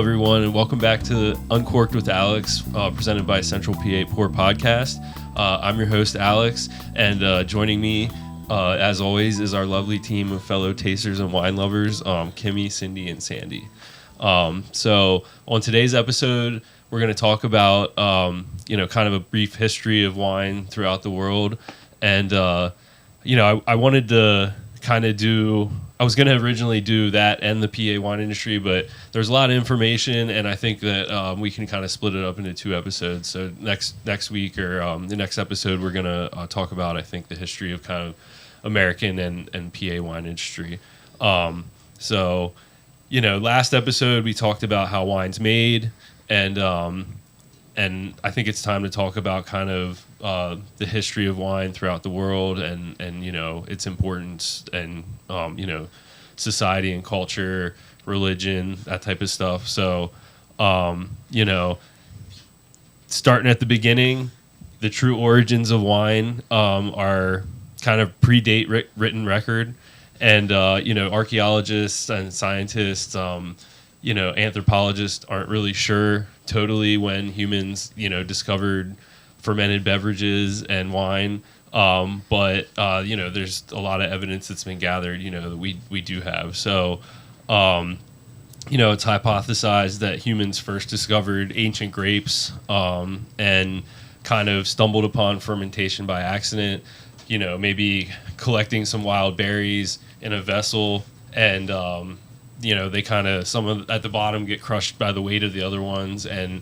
everyone, and welcome back to Uncorked with Alex, presented by Central PA Pour Podcast. I'm your host, Alex, and joining me, as always, is our lovely team of fellow tasters and wine lovers, Kimmy, Cindy, and Sandy. So on today's episode, we're going to talk about, kind of a brief history of wine throughout the world. And, I wanted to kind of I was going to originally do that and the PA wine industry, but there's a lot of information, and I think that we can kind of split it up into two episodes. So next week or the next episode, we're going to talk about, I think, the history of kind of American and PA wine industry. Last episode we talked about how wine's made, and I think it's time to talk about kind of the history of wine throughout the world and its importance and society and culture, religion, that type of stuff. So starting at the beginning, the true origins of wine are kind of predate written record, and archaeologists and scientists, anthropologists aren't really sure totally when humans discovered fermented beverages and wine, but there's a lot of evidence that's been gathered that we do have. So it's hypothesized that humans first discovered ancient grapes and kind of stumbled upon fermentation by accident, maybe collecting some wild berries in a vessel, and they kind of, some at the bottom get crushed by the weight of the other ones, and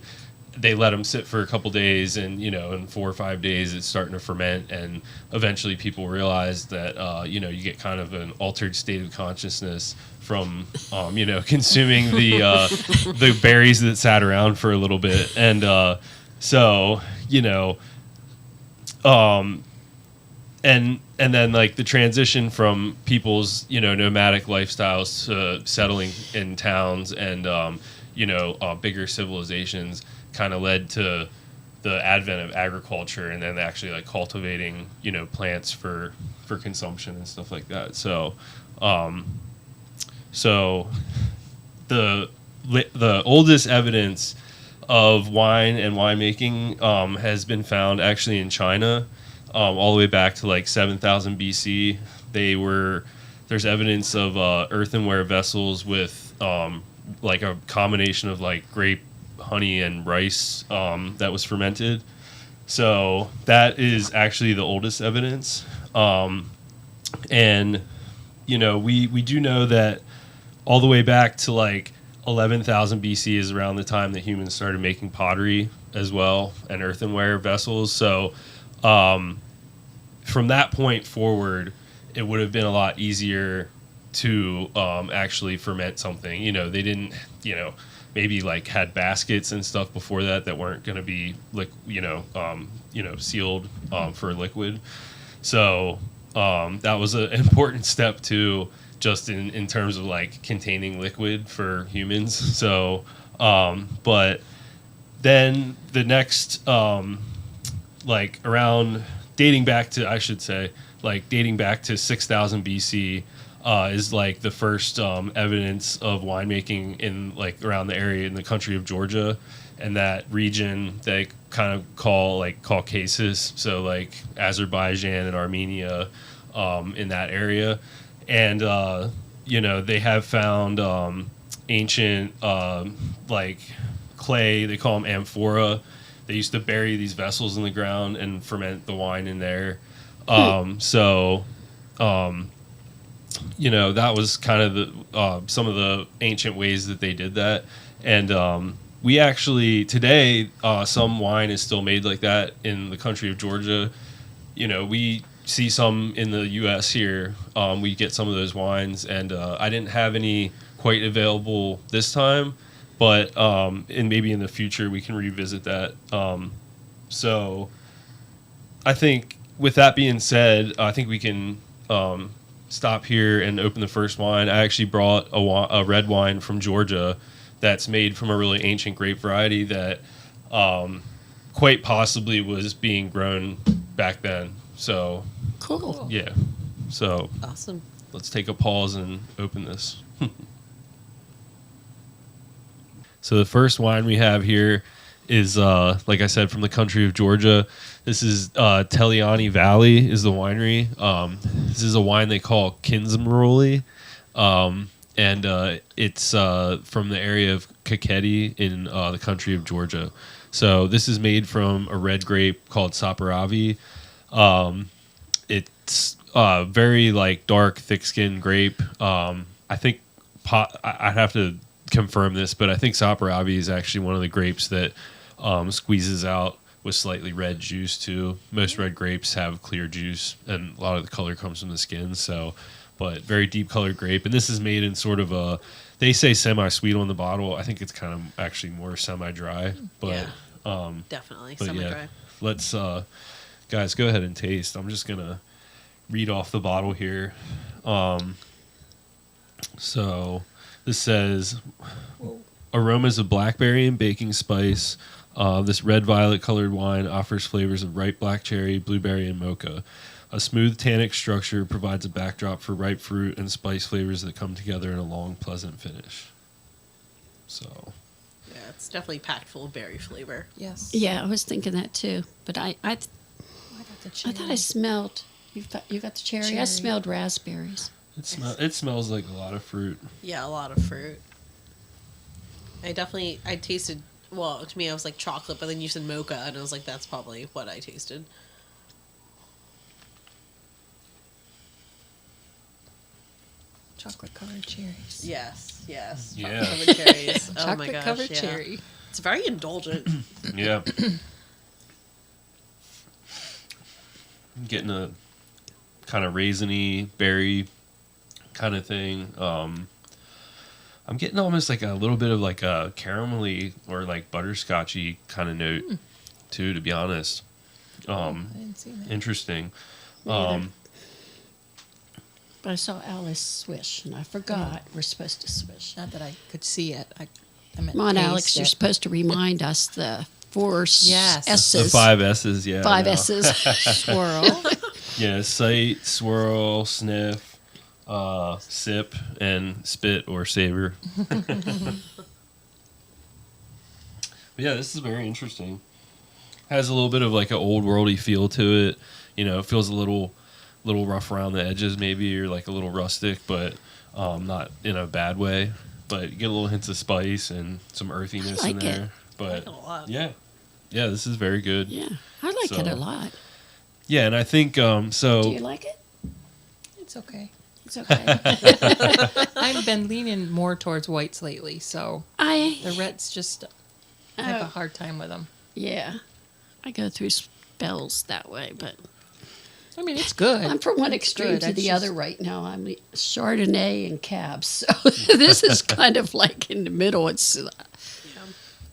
they let them sit for a couple days, and in 4 or 5 days it's starting to ferment, and eventually people realize that you get kind of an altered state of consciousness from consuming the berries that sat around for a little bit, and and then like the transition from people's nomadic lifestyles to settling in towns and bigger civilizations kind of led to the advent of agriculture, and then actually like cultivating plants for consumption and stuff like that. So the oldest evidence of wine and winemaking has been found actually in China, all the way back to like 7,000 BC. There's evidence of earthenware vessels with like a combination of like grape, honey, and rice that was fermented. So that is actually the oldest evidence. And we do know that all the way back to like 11,000 BC is around the time that humans started making pottery as well, and earthenware vessels. So from that point forward, it would have been a lot easier to actually ferment something. They didn't, maybe like had baskets and stuff before that weren't going to be sealed for liquid. So that was an important step too, just in terms of like containing liquid for humans. So, but then the next, around dating back to 6,000 BC, is like the first evidence of winemaking in like around the area in the country of Georgia, and that region they kind of call like Caucasus, so like Azerbaijan and Armenia, in that area. And they have found ancient like clay, they call them amphora. They used to bury these vessels in the ground and ferment the wine in there. That was kind of the some of the ancient ways that they did that. And we actually today, some wine is still made like that in the country of Georgia. We see some in the U.S. here. We get some of those wines, and I didn't have any quite available this time, but and maybe in the future we can revisit that. So I think with that being said, I think we can stop here and open the first wine. I actually brought a red wine from Georgia that's made from a really ancient grape variety that quite possibly was being grown back then. So cool. Yeah. So awesome. Let's take a pause and open this. So the first wine we have here is, like I said, from the country of Georgia. This is Teliani Valley is the winery. This is a wine they call Kinsamroli. And it's from the area of Kakheti in the country of Georgia. So this is made from a red grape called Saperavi. It's very like dark, thick-skinned grape. I think I'd have to confirm this, but I think Saperavi is actually one of the grapes that squeezes out with slightly red juice too. Most red grapes have clear juice, and a lot of the color comes from the skin. So, but very deep colored grape, and this is made in sort of a. They say semi-sweet on the bottle. I think it's kind of actually more semi-dry, but definitely but semi-dry. yeah, let's guys go ahead and taste. I'm just gonna read off the bottle here. So this says aromas of blackberry and baking spice. This red violet colored wine offers flavors of ripe black cherry, blueberry, and mocha. A smooth tannic structure provides a backdrop for ripe fruit and spice flavors that come together in a long, pleasant finish. So, yeah, it's definitely packed full of berry flavor. Yes. Yeah, I was thinking that too. But I I got the cherry. thought I smelled. You got the cherry. I Cherry. smelled raspberries. it smells like a lot of fruit. Yeah, a lot of fruit. I tasted. Well, to me, I was like chocolate, but then you said mocha, and I was like, that's probably what I tasted. Chocolate covered cherries. Yes. Yeah. Chocolate cherries. Oh my Chocolate gosh. covered Yeah. cherry. It's very indulgent. Yeah. I'm getting a kind of raisiny berry kind of thing. I'm getting almost like a little bit of like a caramelly or like butterscotchy kind of note too, to be honest. I didn't see that. Interesting. Me either. But I saw Alice swish, and I forgot we're supposed to swish. Not that I could see it. I meant Come on, taste Alex, you're it. supposed to remind us the four Yes. The S's. 5 S's, yeah. I Five know. S's. Swirl. Yeah, sight, swirl, sniff, sip, and spit or savor. But yeah, this is very interesting. Has a little bit of like an old worldy feel to it. You know, it feels a little rough around the edges maybe, or like a little rustic, but not in a bad way. But you get a little hints of spice and some earthiness I in like it. there. But I like it a lot. yeah, this is very good. Yeah, I like it So- a lot. Yeah, and I think so. Do you like it? It's okay. It's okay. I've been leaning more towards whites lately, so the reds just I have a hard time with them. Yeah, I go through spells that way, but I mean, it's good. I'm from one It's extreme good. to It's the just- other right now. I'm Chardonnay and Cab, so this is kind of like in the middle. It's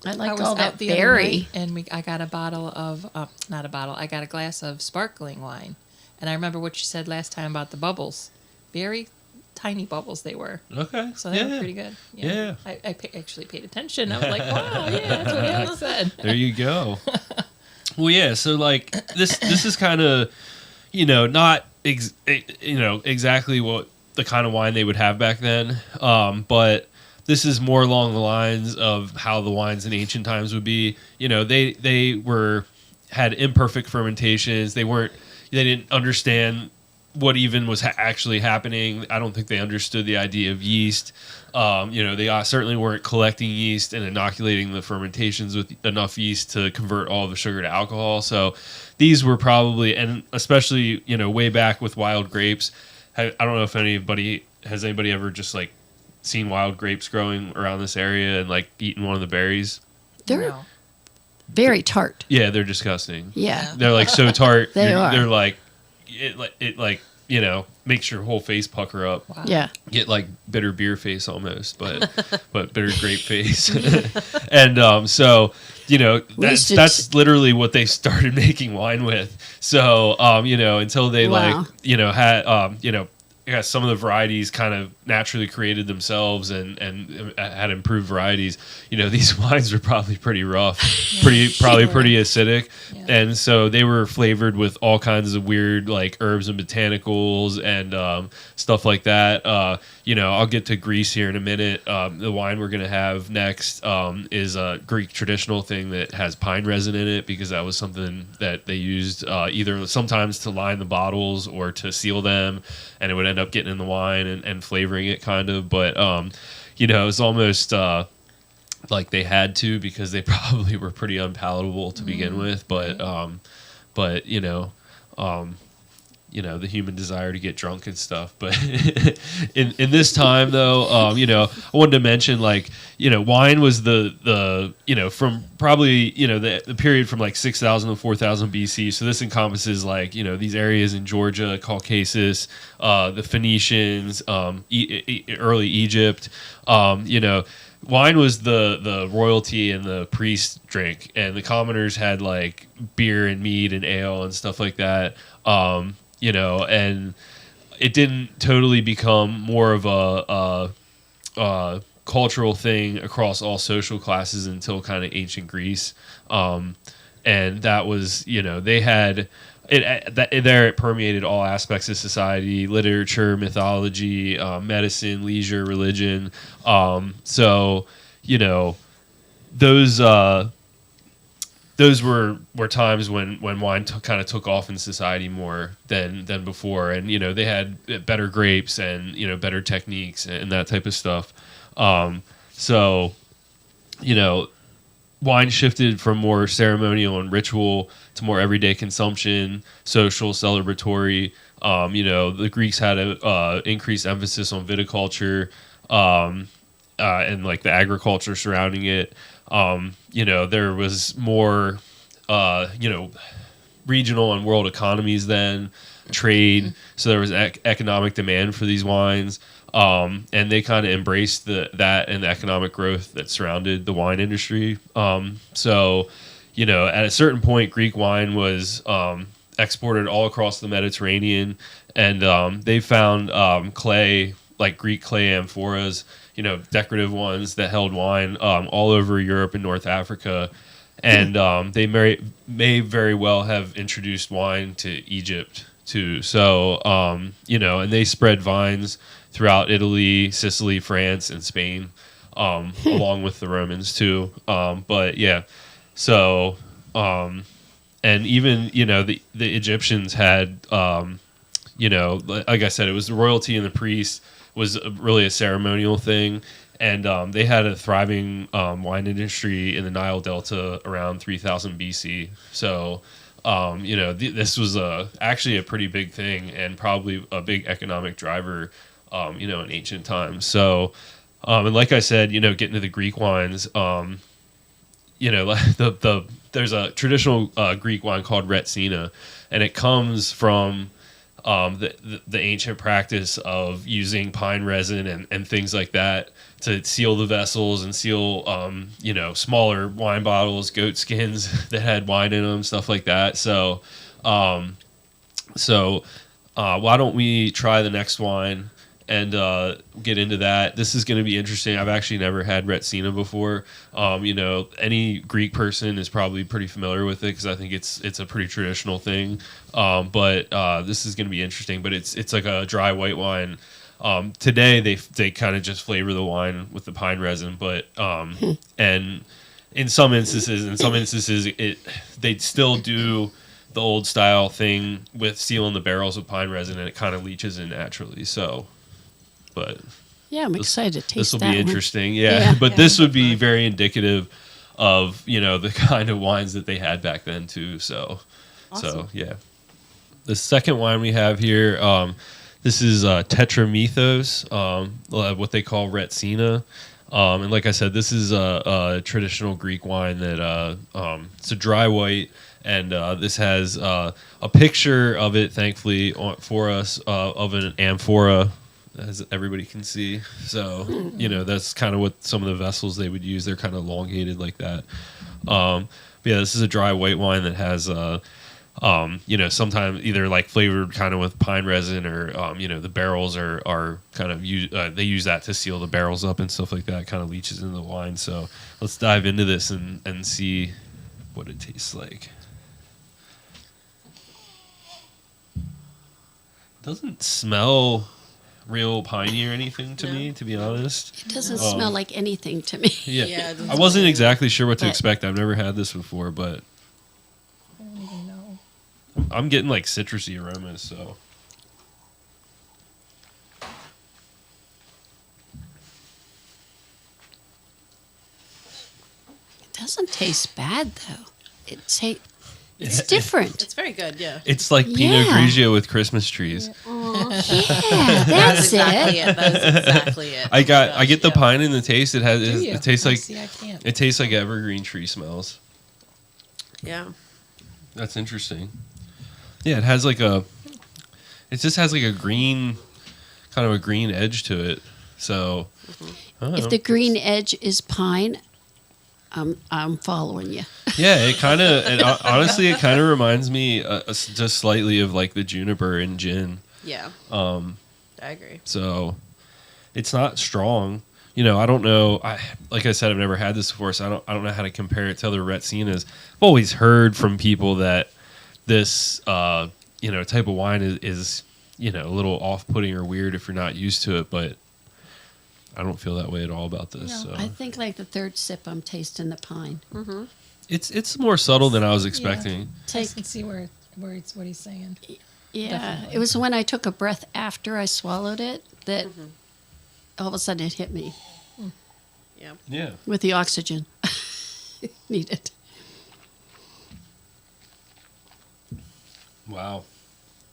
I I like was all out that the other berry. night, and I got a bottle of not a bottle. I got a glass of sparkling wine, and I remember what you said last time about the bubbles. Very tiny bubbles they were. Okay. So they were pretty good. Yeah. I actually paid attention. I was like, wow, yeah, that's what Alex said. There you go. Well, yeah. So like this is kind of not exactly what the kind of wine they would have back then, but this is more along the lines of how the wines in ancient times would be. You know, they had imperfect fermentations. They didn't understand what even was actually happening. I don't think they understood the idea of yeast. They certainly weren't collecting yeast and inoculating the fermentations with enough yeast to convert all the sugar to alcohol. So these were probably, and especially, way back with wild grapes. I don't know if anybody ever just like seen wild grapes growing around this area and like eaten one of the berries. They're No. very tart. Yeah, they're disgusting. Yeah. They're like so tart. They are. They're like it makes your whole face pucker up. Wow. Yeah. Get like bitter beer face almost, but bitter grape face. And so used to- that's literally what they started making wine with. So until they Wow. had I guess some of the varieties kind of naturally created themselves and had improved varieties. These wines were probably pretty rough, pretty acidic, Yeah. and so they were flavored with all kinds of weird like herbs and botanicals and stuff like that. I'll get to Greece here in a minute. The wine we're gonna have next is a Greek traditional thing that has pine resin in it because that was something that they used either sometimes to line the bottles or to seal them, and it would end up getting in the wine and flavoring it kind of. But it's almost like they had to because they probably were pretty unpalatable to begin with. But the human desire to get drunk and stuff. But in this time though, I wanted to mention wine was the from probably the period from like 6,000 to 4,000 BC. So this encompasses these areas in Georgia, Caucasus, the Phoenicians, early Egypt. Wine was the royalty and the priest drink, and the commoners had like beer and mead and ale and stuff like that. And it didn't totally become more of a cultural thing across all social classes until kind of ancient Greece. And that was, they had it permeated all aspects of society: literature, mythology, medicine, leisure, religion. Those were times when wine kind of took off in society more than before, and they had better grapes and better techniques and that type of stuff. Wine shifted from more ceremonial and ritual to more everyday consumption, social, celebratory. The Greeks had a increased emphasis on viticulture and like the agriculture surrounding it. There was more, regional and world economies then, trade. So there was economic demand for these wines. And they kind of embraced that and the economic growth that surrounded the wine industry. At a certain point, Greek wine was exported all across the Mediterranean, and they found clay, like Greek clay amphoras, decorative ones that held wine all over Europe and North Africa. And they may very well have introduced wine to Egypt too. So, and they spread vines throughout Italy, Sicily, France, and Spain, along with the Romans too. And even, the Egyptians had, like I said, it was the royalty and the priest was really a ceremonial thing. And they had a thriving wine industry in the Nile Delta around 3000 BC. So, this was actually a pretty big thing and probably a big economic driver, in ancient times. So, and like I said, getting to the Greek wines, there's a traditional Greek wine called Retsina, and it comes from the ancient practice of using pine resin and things like that to seal the vessels and seal, smaller wine bottles, goat skins that had wine in them, stuff like that. So, why don't we try the next wine and get into that? This is going to be interesting. I've actually never had Retsina before. Any Greek person is probably pretty familiar with it because I think it's a pretty traditional thing. But this is going to be interesting. But it's like a dry white wine. Today they kind of just flavor the wine with the pine resin, but and in some instances they still do the old style thing with sealing the barrels with pine resin, and it kind of leaches in naturally. So. But yeah, I'm excited to taste this will that be one. interesting. Yeah. But this would be very indicative of, the kind of wines that they had back then too. So, Awesome. yeah. The second wine we have here, this is Tetramethos, what they call Retsina. And like I said, this is a traditional Greek wine that it's a dry white. And this has a picture of it, thankfully, for us, of an amphora, as everybody can see. So, that's kind of what some of the vessels they would use. They're kind of elongated like that. This is a dry white wine that has sometimes either like flavored kind of with pine resin or, the barrels are kind of they use that to seal the barrels up and stuff like that. Kind of leaches into the wine. So let's dive into this and see what it tastes like. Doesn't smell real piney or anything to me, to be honest. It doesn't smell like anything to me. Yeah, Yeah, it doesn't I wasn't smell exactly sure what to But- expect. I've never had this before, but I don't even know. I'm getting like citrusy aromas. So It doesn't taste bad though. It's different. It's very good. Yeah. it's like Pinot Yeah. Grigio with Christmas trees. Yeah, that's exactly it. it. That's exactly it. I Gosh, get the yeah. pine in the taste. It tastes like See, I can't. it tastes like evergreen tree smells. Yeah. That's interesting. Yeah, it just has like a green, kind of a green edge to it. So, I don't If know. the green edge is pine, I'm following you. Yeah, it kind of, honestly, it kind of reminds me just slightly of like the juniper in gin. Yeah. I agree. So, it's not strong. I don't know. Like I said, I've never had this before, so I don't know how to compare it to other Retzinas. I've always heard from people that this, type of wine is a little off-putting or weird if you're not used to it, but I don't feel that way at all about this. No, So. I think like the third sip, I'm tasting the pine. It's more subtle than I was expecting. I can see where it's what he's saying. Yeah, Definitely. it was when I took a breath after I swallowed it that all of a sudden it hit me Yeah. Yeah. with the oxygen needed. Wow.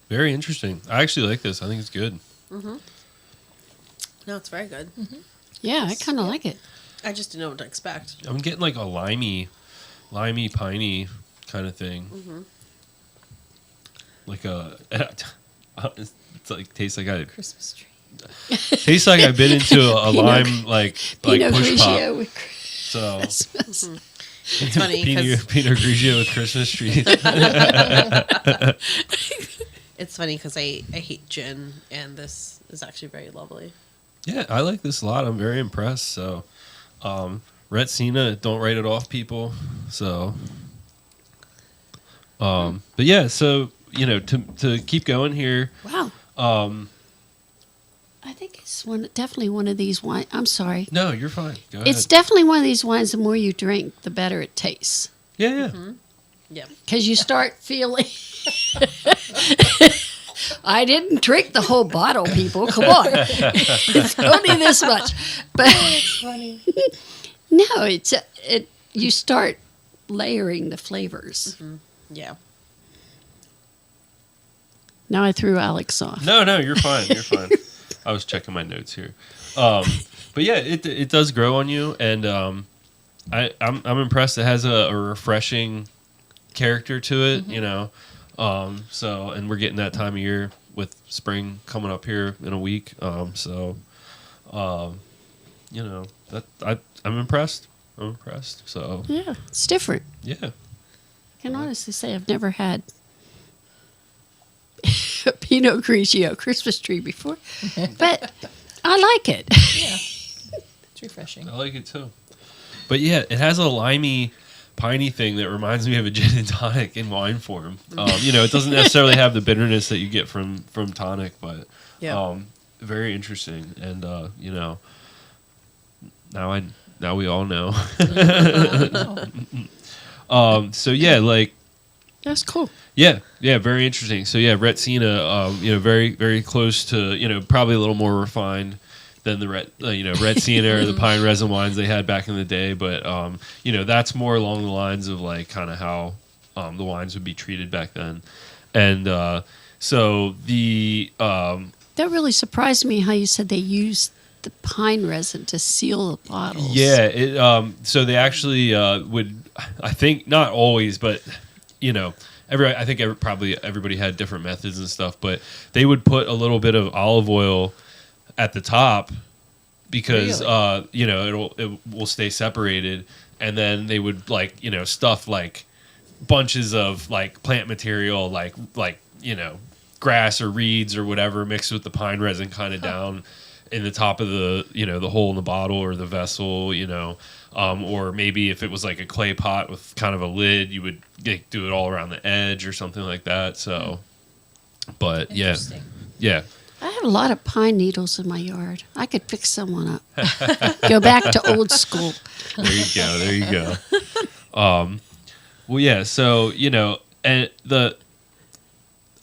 Very interesting. I actually like this. I think it's good. No, it's very good. Yeah, I kind of like it. I just didn't know what to expect. I'm getting like a limey, piney kind of thing. Like it's like tastes like Christmas tree. tastes like I've been into a Pinot- lime like Pinot push pop. Grigio with So Christmas. It's funny because Pinot Grigio with Christmas tree. I hate gin, and this is actually very lovely. Yeah, I like this a lot. I'm very impressed. So, Retsina, don't write it off, people. So, but yeah, so to keep going here. Wow. I think it's definitely one of these wines. I'm sorry. No, you're fine. Go ahead. It's definitely one of these wines. The more you drink, the better it tastes. yeah. Yeah. Because you start feeling. I didn't drink the whole bottle, people. Come on. It's only this much. But no, you start layering the flavors. Yeah. Now I threw Alex off. No, you're fine. You're fine. I was checking my notes here. But yeah, it does grow on you, and I'm impressed. It has a refreshing character to it, So, and we're getting that time of year with spring coming up here in a week. So, that I'm impressed. I'm impressed. So, Yeah, it's different. yeah. I can honestly say I've never had a Pinot Grigio Christmas tree before, but I like it. Yeah. It's refreshing. I like it too. But yeah, it has a limey, piney thing that reminds me of a gin and tonic in wine form. It doesn't necessarily have the bitterness that you get from tonic, but Yeah. very interesting. And now we all know. So yeah, like That's cool. yeah, very interesting. So yeah, Retsina, very very close to probably a little more refined than the Retsina or the pine resin wines they had back in the day, but that's more along the lines of like kind of how the wines would be treated back then, and so the That really surprised me how you said they used the pine resin to seal the bottles. yeah, so they actually would, I think not always, but probably everybody had different methods and stuff, but they would put a little bit of olive oil at the top because Really? it will stay separated, and then they would stuff like bunches of like plant material, like grass or reeds or whatever, mixed with the pine resin kind of down in the top of the the hole in the bottle or the vessel, or maybe if it was like a clay pot with kind of a lid, you would do it all around the edge or something like that. So, but yeah. I have a lot of pine needles in my yard. I could fix someone up. Go back to old school. There you go. Well, yeah. So and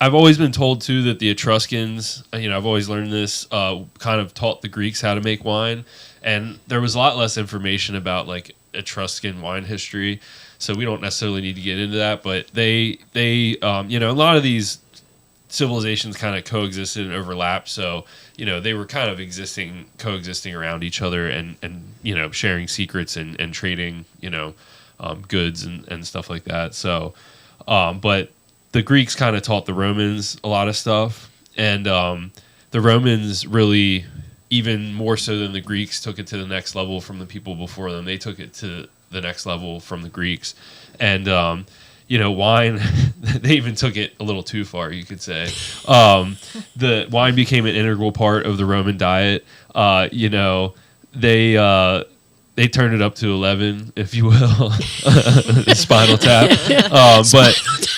I've always been told too that the Etruscans, I've always learned this, kind of taught the Greeks how to make wine, and there was a lot less information about like Etruscan wine history, so we don't necessarily need to get into that. But they a lot of these civilizations kind of coexisted and overlapped, so they were kind of coexisting around each other and sharing secrets and trading goods and stuff like that. So, but the Greeks kind of taught the Romans a lot of stuff, and the Romans really, even more so than the Greeks, took it to the next level from the people before them. They took it to the next level from the Greeks, and wine, they even took it a little too far, you could say. The wine became an integral part of the Roman diet. They turned it up to 11, if you will, Spinal Tap.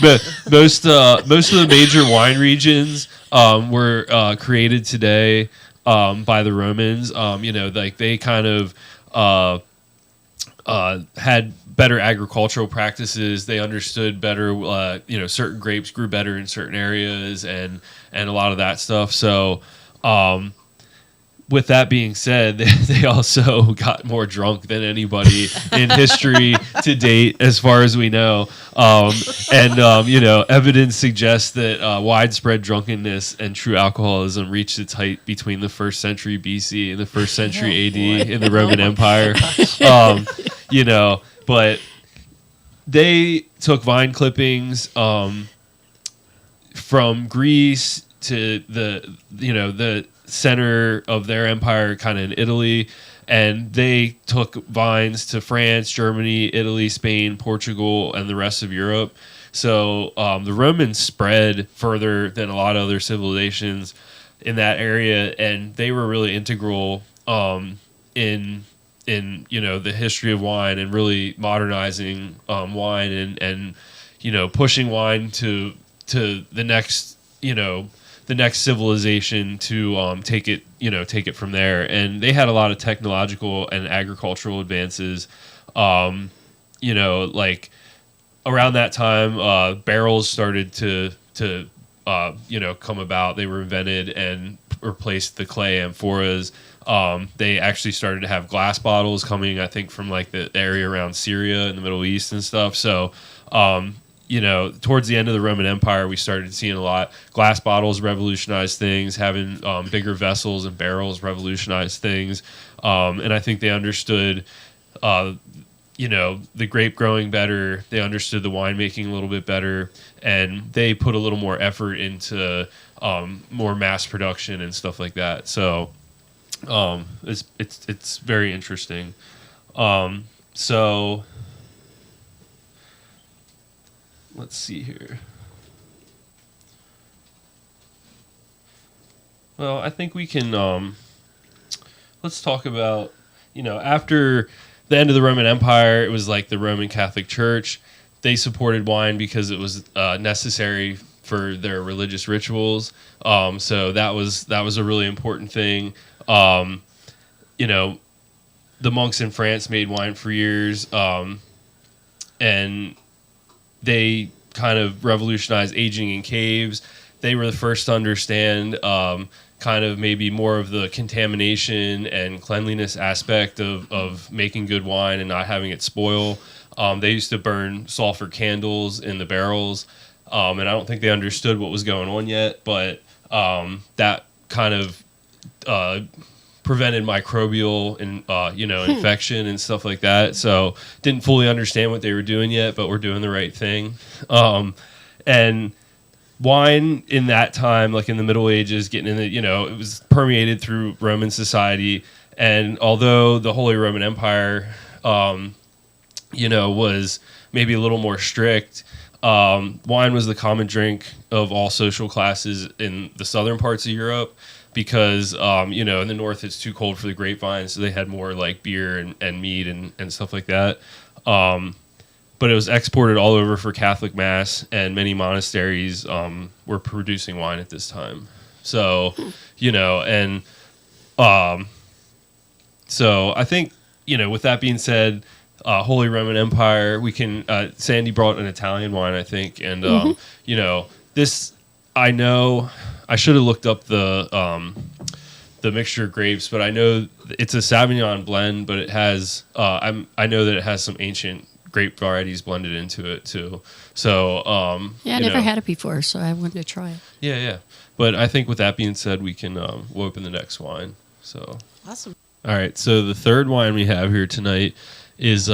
But most of the major wine regions were created today by the Romans. Like they kind of had better agricultural practices. They understood better. Certain grapes grew better in certain areas, and a lot of that stuff. So. With that being said, they also got more drunk than anybody in history to date, as far as we know. Evidence suggests that widespread drunkenness and true alcoholism reached its height between the 1st century BC and the 1st century AD in the Roman Empire. But they took vine clippings from Greece to the center of their empire, kind of in Italy, and they took vines to France, Germany, Italy, Spain, Portugal, and the rest of Europe. So the Romans spread further than a lot of other civilizations in that area, and they were really integral in the history of wine and really modernizing wine and pushing wine to the next the next civilization to take it from there. And they had a lot of technological and agricultural advances. Like around that time, barrels started to come about. They were invented and replaced the clay amphoras. They actually started to have glass bottles coming, I think, from like the area around Syria and the Middle East and stuff. So, towards the end of the Roman Empire, we started seeing a lot. Glass bottles revolutionized things. Having bigger vessels and barrels revolutionized things. And I think they understood, the grape growing better. They understood the winemaking a little bit better, and they put a little more effort into more mass production and stuff like that. So it's very interesting. So let's see here. Well, I think we can let's talk about, after the end of the Roman Empire, it was like the Roman Catholic Church. They supported wine because it was necessary for their religious rituals. So that was a really important thing. The monks in France made wine for years, and they kind of revolutionized aging in caves. They were the first to understand kind of maybe more of the contamination and cleanliness aspect of making good wine and not having it spoil. They used to burn sulfur candles in the barrels, and I don't think they understood what was going on yet, but that kind of prevented microbial and infection and stuff like that. So didn't fully understand what they were doing yet, but we're doing the right thing. And wine in that time, like in the Middle Ages, getting in the, it was permeated through Roman society. And although the Holy Roman Empire, was maybe a little more strict. Wine was the common drink of all social classes in the southern parts of Europe because, in the north it's too cold for the grapevine, so they had more like beer and mead and stuff like that. But it was exported all over for Catholic Mass, and many monasteries were producing wine at this time. So, so I think, with that being said, Holy Roman Empire, we can, Sandy brought an Italian wine, I think. And, this, I know, I should have looked up the mixture of grapes, but I know it's a Sauvignon blend, but it has, I know that it has some ancient grape varieties blended into it too. So, I never had it before, so I wanted to try it. Yeah. But I think with that being said, we can, we'll open the next wine. So. Awesome. All right, so the third wine we have here tonight is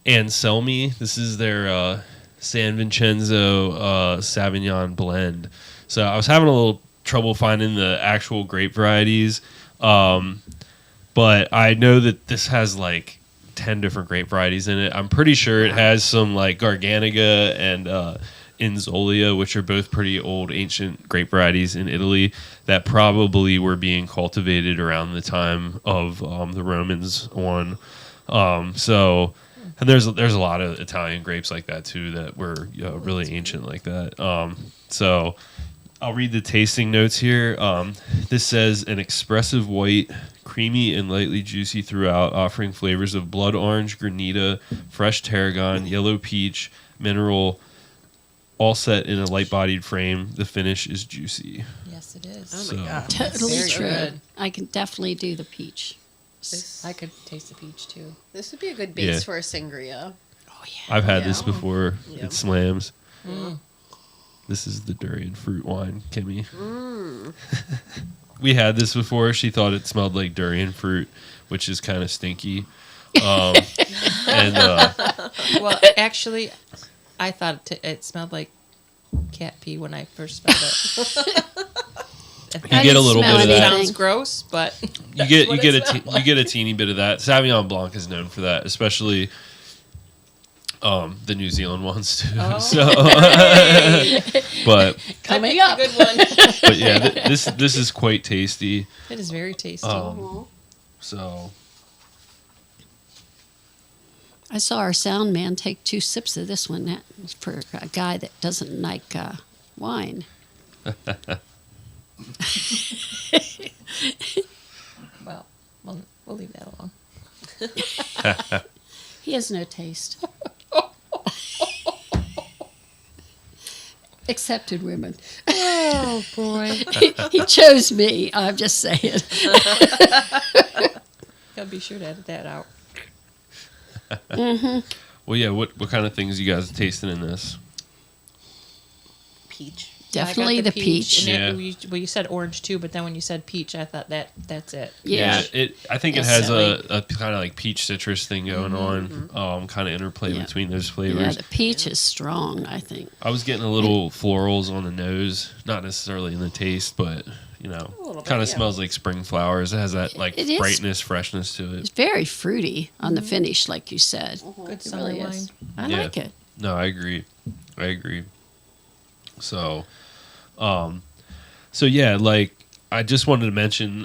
Anselmi. This is their San Vincenzo Sauvignon blend. So I was having a little trouble finding the actual grape varieties, but I know that this has like 10 different grape varieties in it. I'm pretty sure it has some like Garganega and Inzolia, which are both pretty old ancient grape varieties in Italy that probably were being cultivated around the time of the Romans on. And there's a lot of Italian grapes like that too that were really ancient like that. So I'll read the tasting notes here. This says an expressive white, creamy and lightly juicy throughout, offering flavors of blood orange, granita, fresh tarragon, yellow peach, mineral, all set in a light-bodied frame. The finish is juicy. Yes, it is. Oh my god. Totally Very true. good. I can definitely do the peach. I could taste the peach too. This would be a good base Yeah. for a sangria. Oh, yeah. I've had this Yeah. before. Yeah. It slams. Mm. This is the durian fruit wine, Kimmy. We had this before. She thought it smelled like durian fruit, which is kind of stinky. And Well, actually, I thought it smelled like cat pee when I first smelled it. you get a little bit of It that. sounds gross, but You get a teeny bit of that. Sauvignon Blanc is known for that, especially the New Zealand ones too. Oh. So, but Coming up. good one. but yeah, this is quite tasty. It is very tasty. So I saw our sound man take 2 sips of this one. That was for a guy that doesn't like wine. Well, we'll leave that alone. He has no taste. Accepted women. Oh boy, He chose me. I'm just saying. gotta be sure to edit that out. well, yeah. What kind of things you guys are tasting in this? Peach. Definitely I got the peach. And Yeah. you said orange too, but then when you said peach, I thought that's it. Yeah. I think it Yes, has silly. a kind of like peach citrus thing going on. Kind of interplay Yeah. between those Yeah, flavors. the peach is strong, I think. I was getting a little florals on the nose, not necessarily in the taste, but little bit, kind of yeah. smells like spring flowers. It has that like It is. brightness, freshness to It's it. very fruity on the finish, like you said. Good It summer really wine. is. I Yeah. like it. No, I agree. So, so yeah, like I just wanted to mention,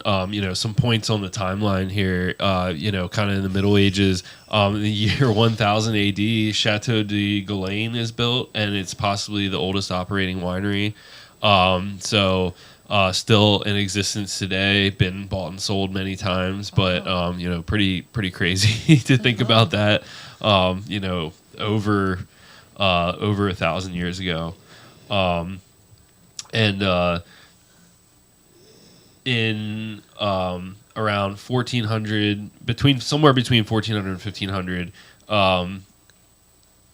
some points on the timeline here. Kind of in the Middle Ages, in the year 1000 AD, Chateau de Gulain is built, and it's possibly the oldest operating winery. Still in existence today, been bought and sold many times, but pretty crazy to think about that. Over 1,000 years ago, in around 1400, somewhere between 1400 and 1500,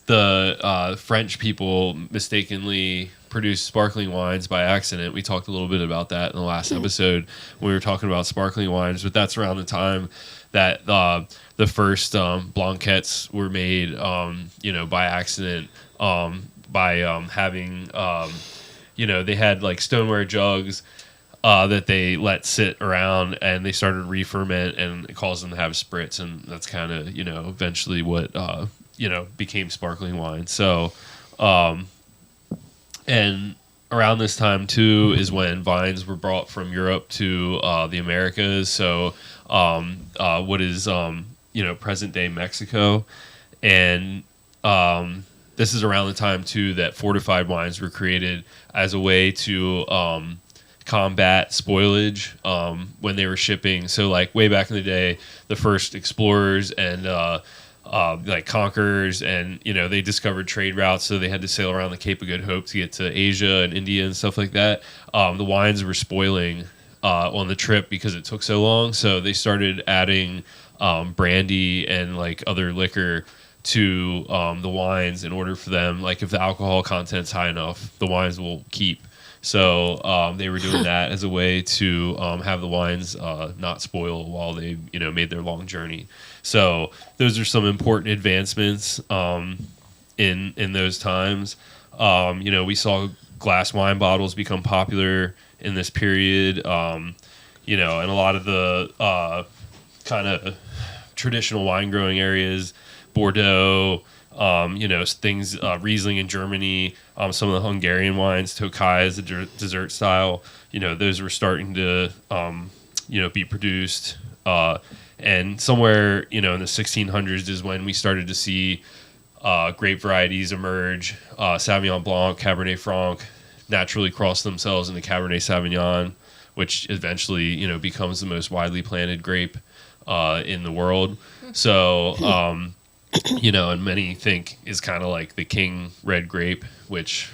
the French people mistakenly produced sparkling wines by accident. We talked a little bit about that in the last episode when we were talking about sparkling wines, but that's around the time that the first blanquettes were made, by accident, by having, they had like stoneware jugs that they let sit around, and they started re-ferment, and it caused them to have spritz, and that's kind of, eventually what became sparkling wine. So, and around this time too is when vines were brought from Europe to the Americas. So, what is present day Mexico, and this is around the time too that fortified wines were created as a way to combat spoilage when they were shipping. So like way back in the day, the first explorers and like conquerors, and they discovered trade routes, so they had to sail around the Cape of Good Hope to get to Asia and India and stuff like that. The wines were spoiling on the trip because it took so long, so they started adding brandy and like other liquor to the wines in order for them, like if the alcohol content's high enough, the wines will keep. So they were doing that as a way to have the wines not spoil while they made their long journey. So those are some important advancements in those times. We saw glass wine bottles become popular in this period, and a lot of the kind of traditional wine growing areas, Bordeaux, things, Riesling in Germany, some of the Hungarian wines, Tokai as a dessert style, those were starting to, be produced. And somewhere, in the 1600s is when we started to see grape varieties emerge. Sauvignon Blanc, Cabernet Franc naturally cross themselves into Cabernet Sauvignon, which eventually, becomes the most widely planted grape in the world. So, and many think is kind of like the king red grape, which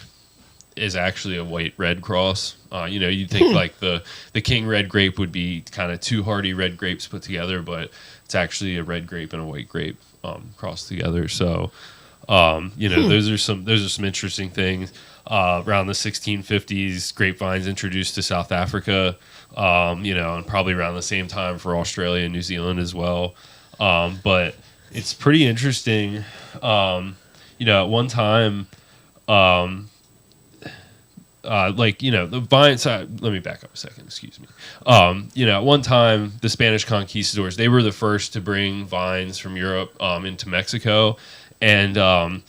is actually a white red cross. You'd think like the king red grape would be kind of two hardy red grapes put together, but it's actually a red grape and a white grape crossed together. So, those are some interesting things. Around the 1650s, grapevines introduced to South Africa, and probably around the same time for Australia and New Zealand as well. But it's pretty interesting. At one time, the vines. Let me back up a second. Excuse me. At one time, the Spanish conquistadors, they were the first to bring vines from Europe into Mexico, and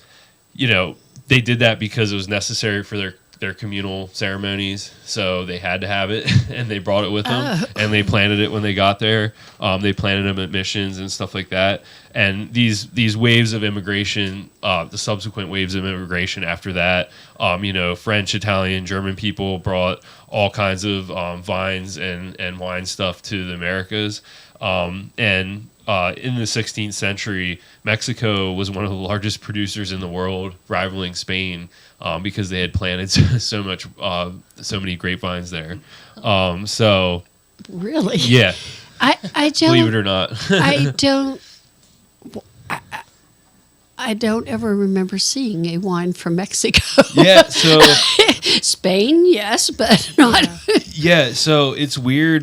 they did that because it was necessary for their communal ceremonies, so they had to have it, and they brought it with them, and they planted it when they got there. They planted them at missions and stuff like that. And these waves of immigration, the subsequent waves of immigration after that, French, Italian, German people brought all kinds of vines and wine stuff to the Americas. In the 16th century, Mexico was one of the largest producers in the world, rivaling Spain, because they had planted so many grapevines there. So really, yeah, I don't believe it or not. I don't ever remember seeing a wine from Mexico. Yeah, so Spain, yes, but not. Yeah, so it's weird.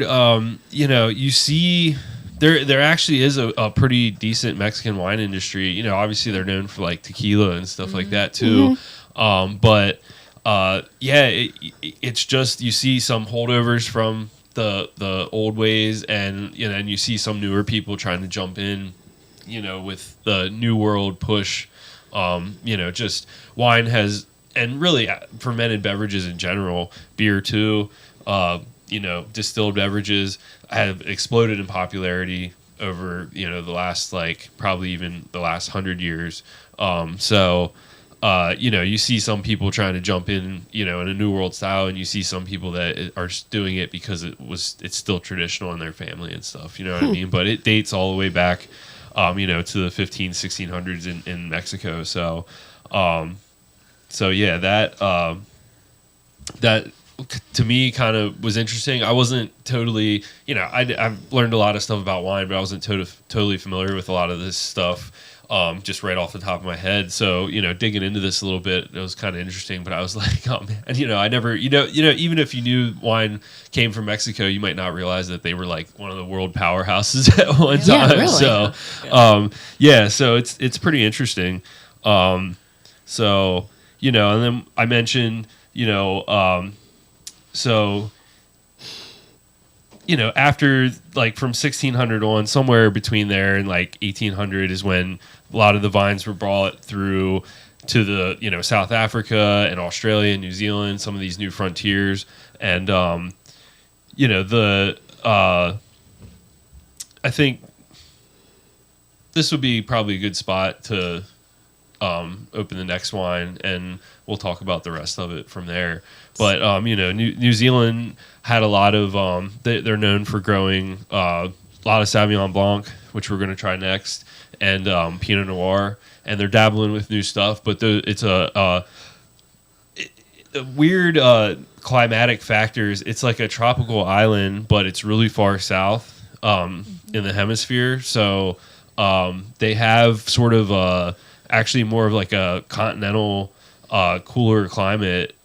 You see. There actually is a pretty decent Mexican wine industry. Obviously they're known for like tequila and stuff like that too. But it's just you see some holdovers from the old ways, and and you see some newer people trying to jump in, with the new world push. Just wine has, and really fermented beverages in general, beer too. Distilled beverages have exploded in popularity over, the last, probably even the last 100 years. You see some people trying to jump in, in a new world style, and you see some people that are just doing it because it's still traditional in their family and stuff, you know what I mean? But it dates all the way back, to the 1600s in Mexico. So, that to me kind of was interesting. I wasn't totally, I've learned a lot of stuff about wine, but I wasn't totally familiar with a lot of this stuff, just right off the top of my head. So, digging into this a little bit, it was kind of interesting, but I was like, oh man, and I never, even if you knew wine came from Mexico, you might not realize that they were like one of the world powerhouses at one time. Really? So, so it's pretty interesting. And then I mentioned, so after like from 1600 on, somewhere between there and like 1800 is when a lot of the vines were brought through to the South Africa and Australia and New Zealand, some of these new frontiers, and I think this would be probably a good spot to open the next wine, and we'll talk about the rest of it from there. But New Zealand had a lot of they're known for growing a lot of Sauvignon Blanc, which we're going to try next, and Pinot Noir, and they're dabbling with new stuff. But it's a weird climatic factors. It's like a tropical island, but it's really far south in the hemisphere. So they have sort of actually more of like a continental, cooler climate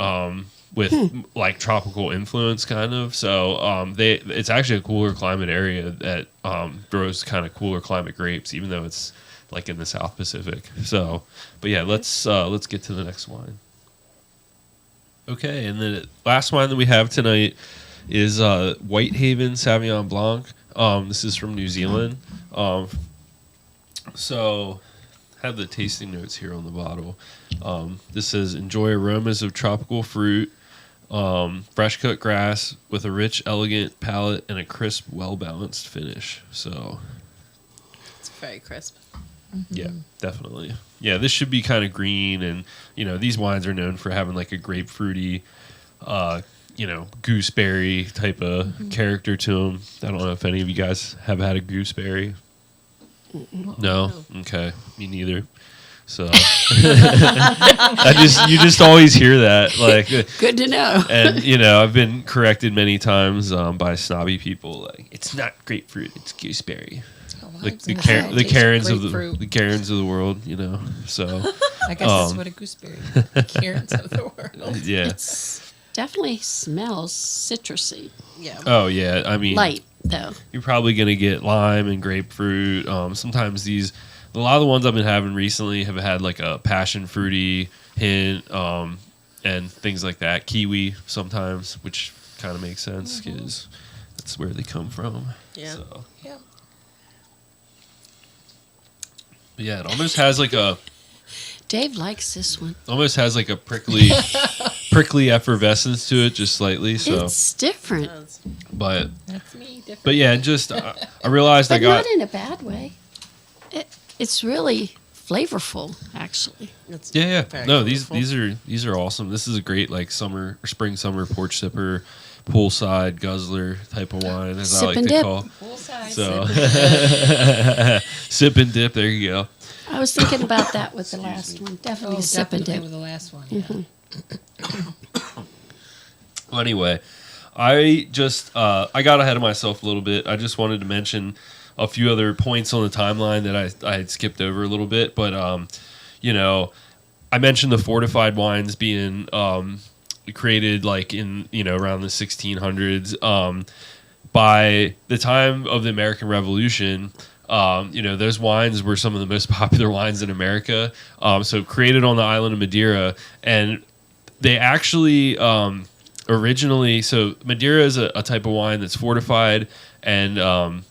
with like tropical influence, kind of. So it's actually a cooler climate area that grows kind of cooler climate grapes, even though it's like in the South Pacific. So, but yeah, let's get to the next wine. Okay, and the last wine that we have tonight is Whitehaven Sauvignon Blanc. This is from New Zealand. So, have the tasting notes here on the bottle. This says, enjoy aromas of tropical fruit, fresh cut grass with a rich, elegant palate and a crisp, well-balanced finish. So, It's very crisp. yeah, definitely. Yeah, this should be kind of green, and these wines are known for having like a grapefruity, gooseberry type of character to them. I don't know if any of you guys have had a gooseberry. No? Okay, me neither. So you just always hear that, like, Good to know. and I've been corrected many times by snobby people, like, it's not grapefruit, it's gooseberry. The Karens of the Karens of the world, So I guess that's what a gooseberry. Karens of the world. yeah. Definitely smells citrusy. Yeah. Oh yeah. I mean, Light, though. you're probably gonna get lime and grapefruit. Sometimes a lot of the ones I've been having recently have had like a passion fruity hint, and things like that. Kiwi sometimes, which kind of makes sense because that's where they come from. Yeah. So. Yeah. Yeah, it almost has like a Dave likes this one. prickly effervescence to it, just slightly. So, It's different, but That's me. Different. yeah, just I realized I but got not in a bad way. It's really flavorful, actually. It's yeah. very No, flavorful. these are awesome. This is a great like spring summer porch sipper, poolside guzzler type of wine, as Sip I like and to dip. call. Poolside. So sip and dip. There you go. I was thinking about that with the last one. Definitely sip and dip. With the last one. Yeah. Well, anyway, I got ahead of myself a little bit. I just wanted to mention a few other points on the timeline that I had skipped over a little bit, but I mentioned the fortified wines being created like in around the 1600s. By the time of the American Revolution, those wines were some of the most popular wines in America. So created on the island of Madeira, and they actually originally, so Madeira is a type of wine that's fortified and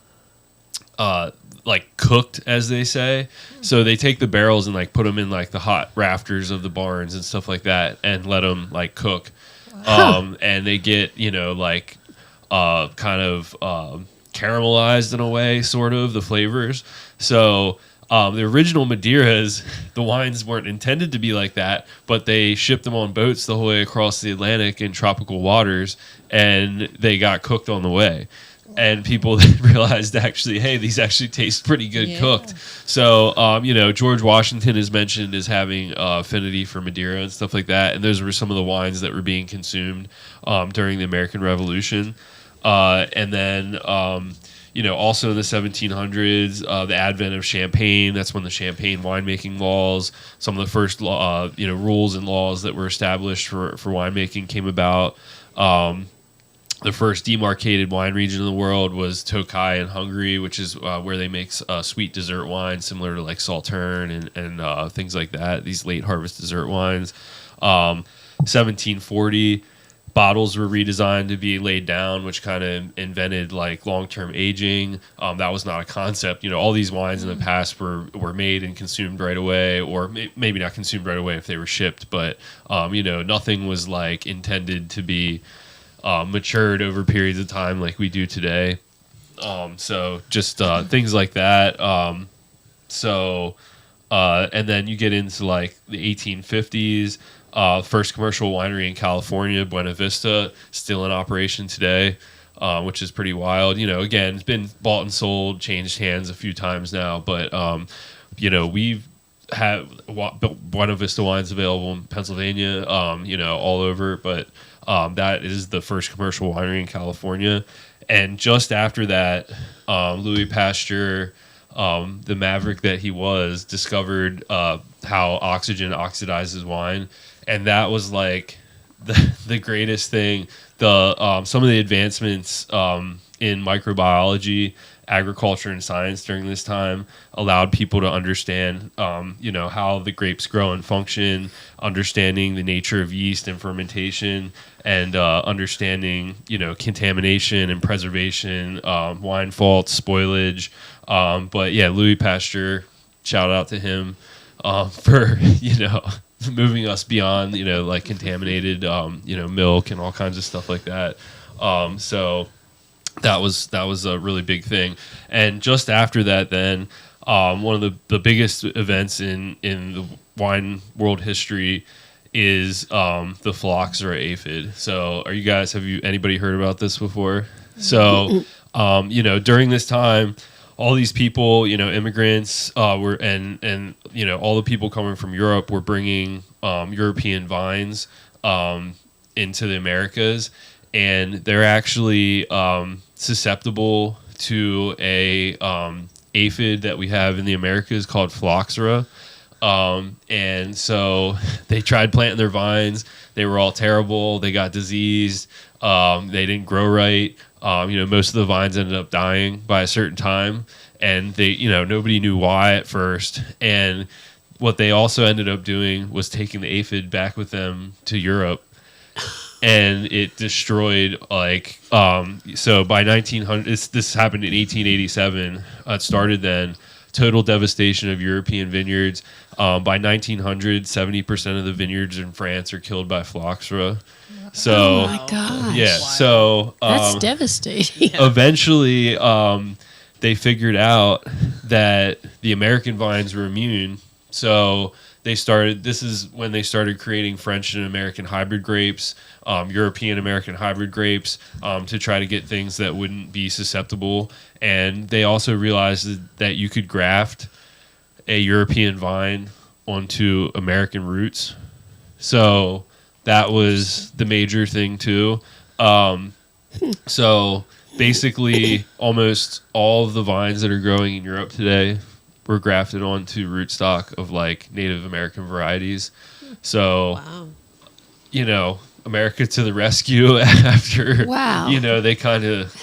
like cooked, as they say. So they take the barrels and like put them in like the hot rafters of the barns and stuff like that, and let them like cook. And they get kind of caramelized in a way, sort of, the flavors. So the original Madeiras, the wines weren't intended to be like that, but they shipped them on boats the whole way across the Atlantic in tropical waters, and they got cooked on the way. And people then realized, actually, hey, these actually taste pretty good cooked. So, George Washington is mentioned as having affinity for Madeira and stuff like that. And those were some of the wines that were being consumed during the American Revolution. And then, also in the 1700s, the advent of champagne. That's when the champagne winemaking laws, some of the first, rules and laws that were established for winemaking came about. The first demarcated wine region in the world was Tokai in Hungary, which is where they make sweet dessert wine, similar to like Sauterne and things like that. These late harvest dessert wines. 1740, Bottles were redesigned to be laid down, which kind of invented like long-term aging. That was not a concept. All these wines in the past were made and consumed right away, or maybe not consumed right away if they were shipped, but nothing was like intended to be matured over periods of time like we do today. So just things like that. And then you get into like the 1850s. First commercial winery in California, Buena Vista, still in operation today, which is pretty wild. Again, it's been bought and sold, changed hands a few times now, but we've had Buena Vista wines available in Pennsylvania, all over, but that is the first commercial winery in California. And just after that, Louis Pasteur, the maverick that he was, discovered how oxygen oxidizes wine. And that was like the greatest thing. Some of the advancements in microbiology, agriculture, and science during this time allowed people to understand, how the grapes grow and function, understanding the nature of yeast and fermentation, and understanding, contamination and preservation, wine faults, spoilage. But yeah, Louis Pasteur, shout out to him for, moving us beyond, like contaminated, milk and all kinds of stuff like that. So that was a really big thing. And just after that, then one of the biggest events in the wine world history is the phylloxera aphid. So have anybody heard about this before? So, during this time, all these people, immigrants were, and all the people coming from Europe were bringing European vines into the Americas, and they're actually susceptible to a aphid that we have in the Americas called phylloxera. And so they tried planting their vines. They were all terrible. They got diseased. They didn't grow right. Most of the vines ended up dying by a certain time, and they, nobody knew why at first. And what they also ended up doing was taking the aphid back with them to Europe, and it destroyed so by 1900, this happened in 1887. It started then. Total devastation of European vineyards. By 1900, 70% of the vineyards in France are killed by phylloxera. So, oh my gosh. Yeah. So That's devastating. Eventually, they figured out that the American vines were immune. So this is when they started creating French and American hybrid grapes, European American hybrid grapes, to try to get things that wouldn't be susceptible. And they also realized that you could graft a European vine onto American roots. So that was the major thing too. So basically almost all of the vines that are growing in Europe today were grafted onto rootstock of like Native American varieties. So, wow. America to the rescue after, Wow. They kind of,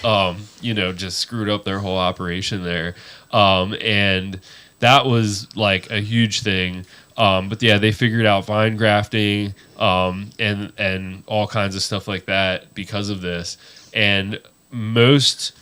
just screwed up their whole operation there. And that was like a huge thing. But yeah, they figured out vine grafting, and all kinds of stuff like that because of this. And most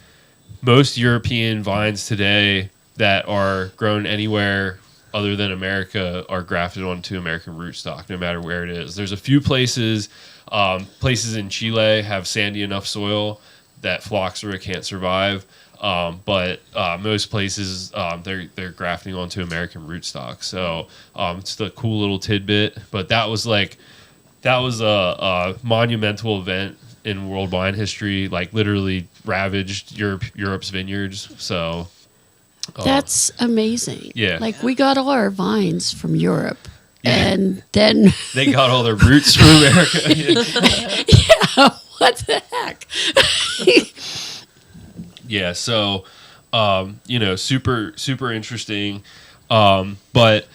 European vines today that are grown anywhere other than America are grafted onto American rootstock, no matter where it is. There's a few places in Chile have sandy enough soil that phylloxera can't survive, but most places they're grafting onto American rootstock. So it's the cool little tidbit. But that was a monumental event in world wine history, like literally ravaged Europe's vineyards. So That's amazing. Yeah. Like we got all our vines from Europe. Yeah. And then they got all their roots from America. Yeah, what the heck? Yeah, so super interesting. But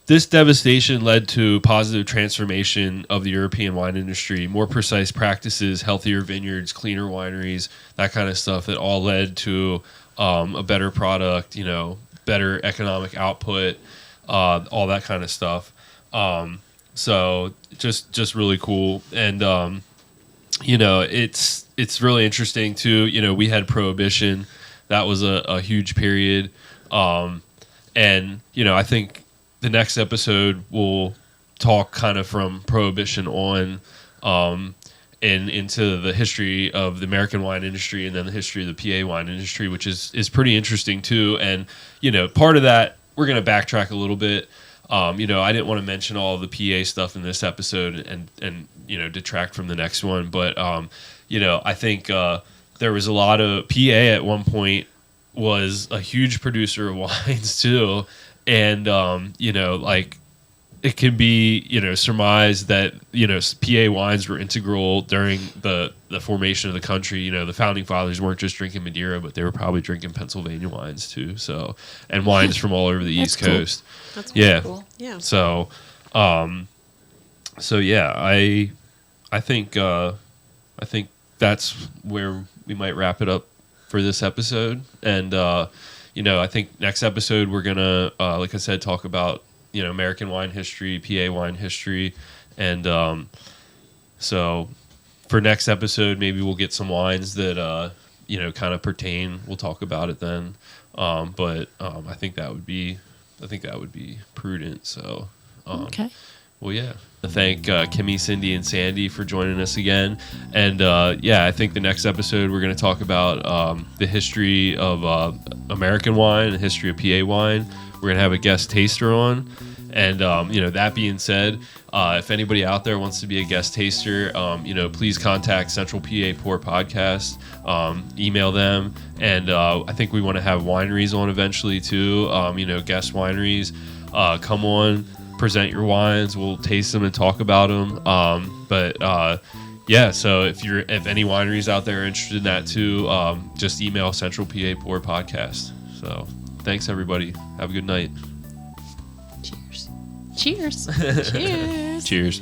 this devastation led to positive transformation of the European wine industry, more precise practices, healthier vineyards, cleaner wineries, that kind of stuff that all led to a better product, better economic output, all that kind of stuff. So just really cool. And it's really interesting too. We had Prohibition. That was a huge period. And I think the next episode will talk kind of from Prohibition on, and into the history of the American wine industry, and then the history of the PA wine industry, which is pretty interesting too. And part of that, we're going to backtrack a little bit. I didn't want to mention all of the PA stuff in this episode and detract from the next one, but I think there was a lot of PA at one point was a huge producer of wines too, and it can be surmised that PA wines were integral during the formation of the country. The founding fathers weren't just drinking Madeira, but they were probably drinking Pennsylvania wines too. So, and wines from all over the East cool. Coast. That's Yeah. Cool. Yeah. So, yeah, I think that's where we might wrap it up for this episode. And I think next episode we're gonna, like I said, talk about American wine history, PA wine history, and so for next episode maybe we'll get some wines that kind of pertain. We'll talk about it then, but I think that would be prudent. So Okay. well, yeah. Thank Kimmy, Cindy, and Sandy for joining us again. And I think the next episode we're going to talk about the history of American wine and the history of PA wine. We're going to have a guest taster on. And, that being said, if anybody out there wants to be a guest taster, please contact Central PA Pour Podcast, email them. And I think we want to have wineries on eventually too, guest wineries. Come on, present your wines. We'll taste them and talk about them. So if any wineries out there are interested in that too, just email Central PA Pour Podcast. So thanks everybody. Have a good night. Cheers. Cheers. Cheers.